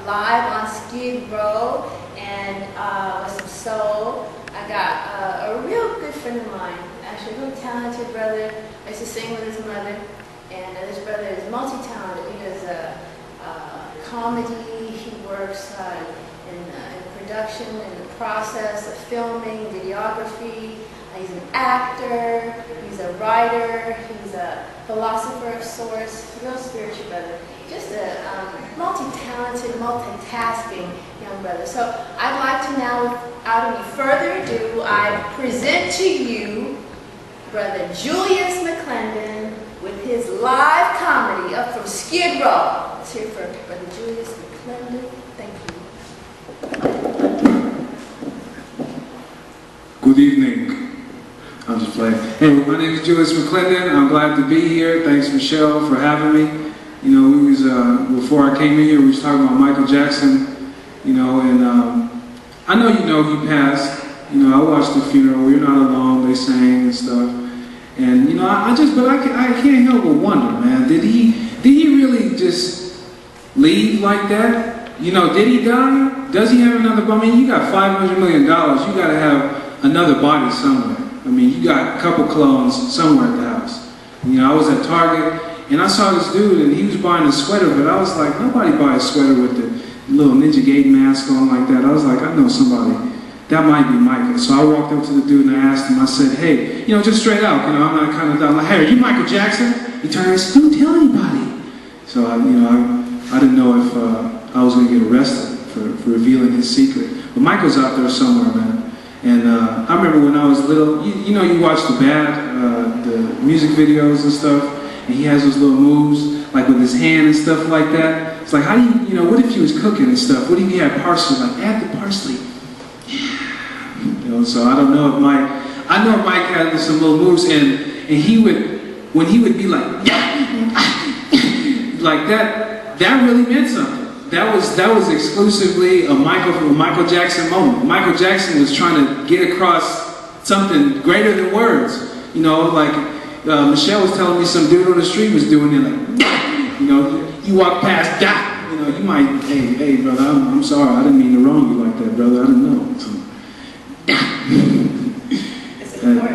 live on Skid Row and with some soul. I got a real good friend of mine, actually a real talented brother. I used to sing with his mother, and this brother is multi-talented. He does comedy, he works in production, in the process of filming, videography. He's an actor, he's a writer, he's a philosopher of sorts, real spiritual brother. Just a multi-talented, multitasking young brother. So I'd like to now, without any further ado, I present to you Brother Julius McClendon with his live comedy up from Skid Row. Let's hear for Brother Julius McClendon. Thank you. Good evening. I'm just playing. Hey, my name is Julius McClendon. I'm glad to be here. Thanks, Michelle, for having me. You know, we was before I came in here, we was talking about Michael Jackson. You know, and I know he passed. You know, I watched the funeral. We're not alone. They sang and stuff. And you know, I can't help but wonder, man. Did he really just leave like that? You know, did he die? Does he have another? I mean, you got $500 million. You got to have another body somewhere. I mean, you got a couple clones somewhere at the house. You know, I was at Target, and I saw this dude, and he was buying a sweater, but I was like, nobody buys a sweater with the little Ninja Gaiden mask on like that. I was like, I know somebody. That might be Michael. So I walked up to the dude, and I asked him, I said, hey, you know, just straight out, you know, I'm not kind of, I'm like, hey, are you Michael Jackson? He turned around and said, don't tell anybody. So, I didn't know if I was going to get arrested for revealing his secret. But Michael's out there somewhere, man. And I remember when I was little, you know, you watch the music videos and stuff, and he has those little moves, like with his hand and stuff like that. It's like, how do you know, what if he was cooking and stuff? What if he had parsley? Like, add the parsley. You know, so I don't know if I know Mike had some little moves, and he would, when he would be like, like that really meant something. That was exclusively a Michael Jackson moment. Michael Jackson was trying to get across something greater than words. You know, like Michelle was telling me some dude on the street was doing it like, you know, you walk past, you know, you might, hey brother, I'm sorry, I didn't mean to wrong you like that, brother, I didn't know. So,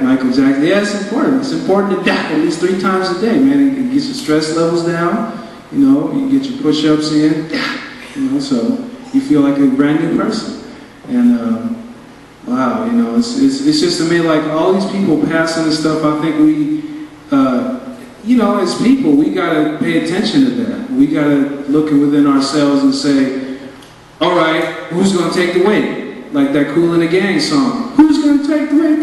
Michael Jackson, yeah, it's important. It's important to at least 3 times a day, man. It gets your stress levels down. You know, you get your push-ups in, you know, so you feel like a brand new person. And wow, you know, it's just to me, like all these people passing and stuff, I think we, you know, as people, we gotta pay attention to that. We gotta look within ourselves and say, all right, who's gonna take the weight? Like that Kool and the Gang song. Who's gonna take the weight?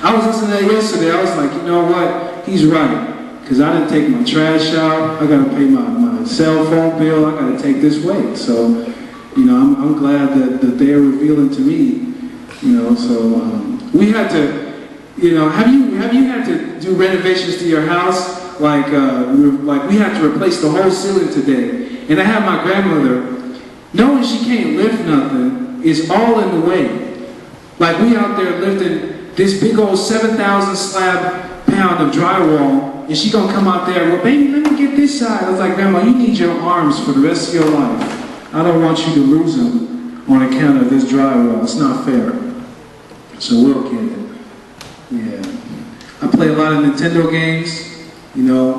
I was listening to that yesterday. I was like, you know what? He's right. Because I didn't take my trash out, I got to pay my cell phone bill, I got to take this weight. So, you know, I'm glad that they're revealing to me, you know. So we had to, you know, have you had to do renovations to your house? Like we had to replace the whole ceiling today. And I had my grandmother, knowing she can't lift nothing, is all in the way. Like we out there lifting this big old 7,000 slab pound of drywall. And she gonna come out there, well, baby, let me get this side. I was like, Grandma, you need your arms for the rest of your life. I don't want you to lose them on account of this drywall. It's not fair. So we'll get it. Yeah. I play a lot of Nintendo games. You know,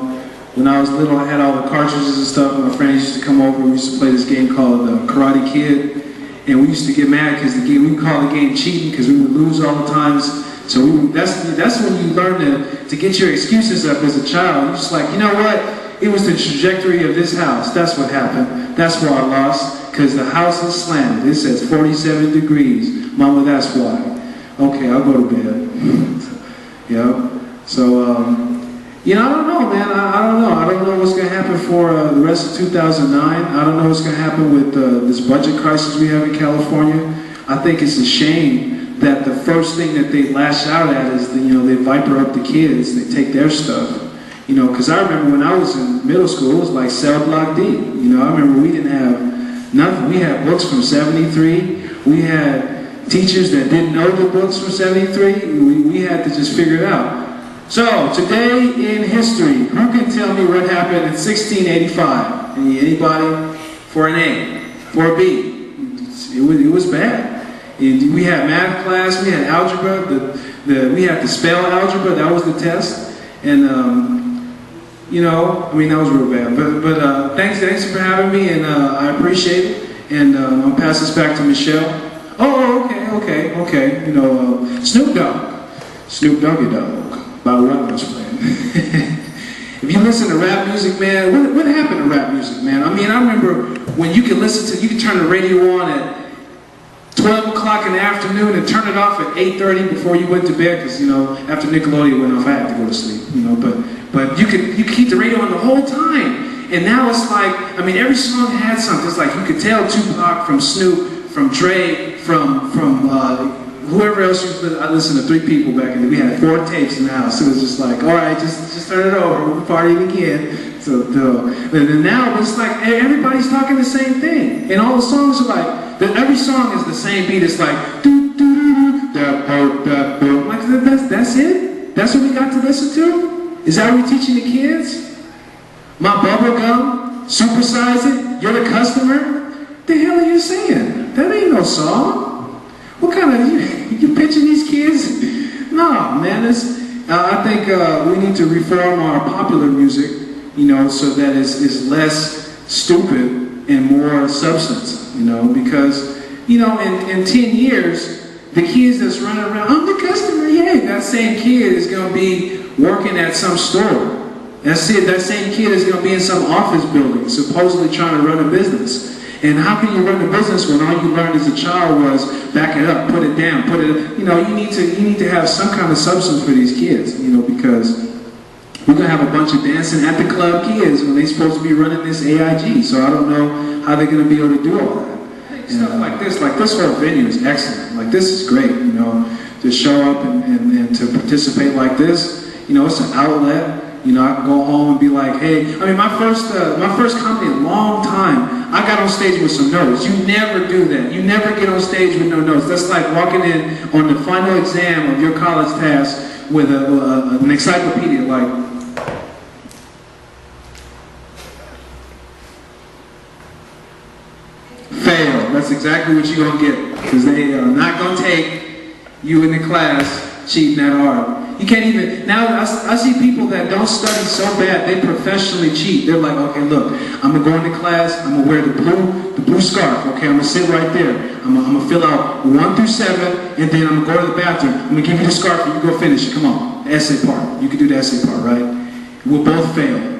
when I was little, I had all the cartridges and stuff. My friends used to come over. We used to play this game called Karate Kid. And we used to get mad because we called the game cheating because we would lose all the times. So that's when you learn to get your excuses up as a child. You're just like, you know what? It was the trajectory of this house. That's what happened. That's why I lost, because the house is slanted. It says 47 degrees. Mama, that's why. Okay, I'll go to bed. Yeah. So, you know, I don't know, man. I don't know. I don't know what's going to happen for the rest of 2009. I don't know what's going to happen with this budget crisis we have in California. I think it's a shame that the first thing that they lash out at is, they viper up the kids, they take their stuff. You know, because I remember when I was in middle school, it was like cell block D. You know, I remember we didn't have nothing. We had books from 73. We had teachers that didn't know the books from 73. We had to just figure it out. So, today in history, who can tell me what happened in 1685? Anybody? for an A, for a B. It was bad. And we had math class, we had algebra, we had to spell algebra, that was the test. And, you know, I mean, that was real bad. But thanks for having me, and I appreciate it. And I'll pass this back to Michelle. Oh, okay. You know, Snoop Doggy Dogg, by Rutgers playing. If you listen to rap music, man, what happened to rap music, man? I mean, I remember when you could turn the radio on at 12 o'clock in the afternoon and turn it off at 8:30 before you went to bed, because, you know, after Nickelodeon went off, I had to go to sleep, you know, but you could keep the radio on the whole time. And now it's like, I mean, every song had something. It's like you could tell Tupac from Snoop, from Dre, from whoever else I listened to 3 people back in the day. We had 4 tapes in the house. It was just like, all right, just turn it over. We'll party again. So, and then now it's like everybody's talking the same thing. And all the songs are like, every song is the same beat. It's like, do, do, do, do, like that's it? That's what we got to listen to? Is that what we're teaching the kids? My bubble gum, supersize it, you're the customer? The hell are you saying? That ain't no song. What kind of, you pitching these kids? No, man, I think we need to reform our popular music, you know, so that it's less stupid and more substance, you know, because, you know, in 10 years, the kids that's running around, I'm the customer, yay, that same kid is going to be working at some store. That's it, that same kid is going to be in some office building, supposedly trying to run a business. And how can you run a business when all you learned as a child was back it up, put it down, you know, you need to have some kind of substance for these kids, you know, because we're going to have a bunch of dancing at the club kids when they're supposed to be running this AIG. So I don't know how they're going to be able to do all that. And stuff like this whole venue is excellent. Like, this is great, you know, to show up and to participate like this. You know, it's an outlet. You know, I can go home and be like, hey, I mean, my first company in a long time, I got on stage with some notes. You never do that. You never get on stage with no notes. That's like walking in on the final exam of your college task with an encyclopedia like, fail. That's exactly what you're going to get, because they are not going to take you in the class cheating that hard. You can't even, now I see people that don't study so bad, they professionally cheat. They're like, okay, look, I'm going to go into class, I'm going to wear the blue scarf, okay, I'm going to sit right there. I'm going to fill out 1 through 7, and then I'm going to go to the bathroom. I'm going to give you the scarf and you go finish it. Come on, the essay part. You can do the essay part, right? We'll both fail.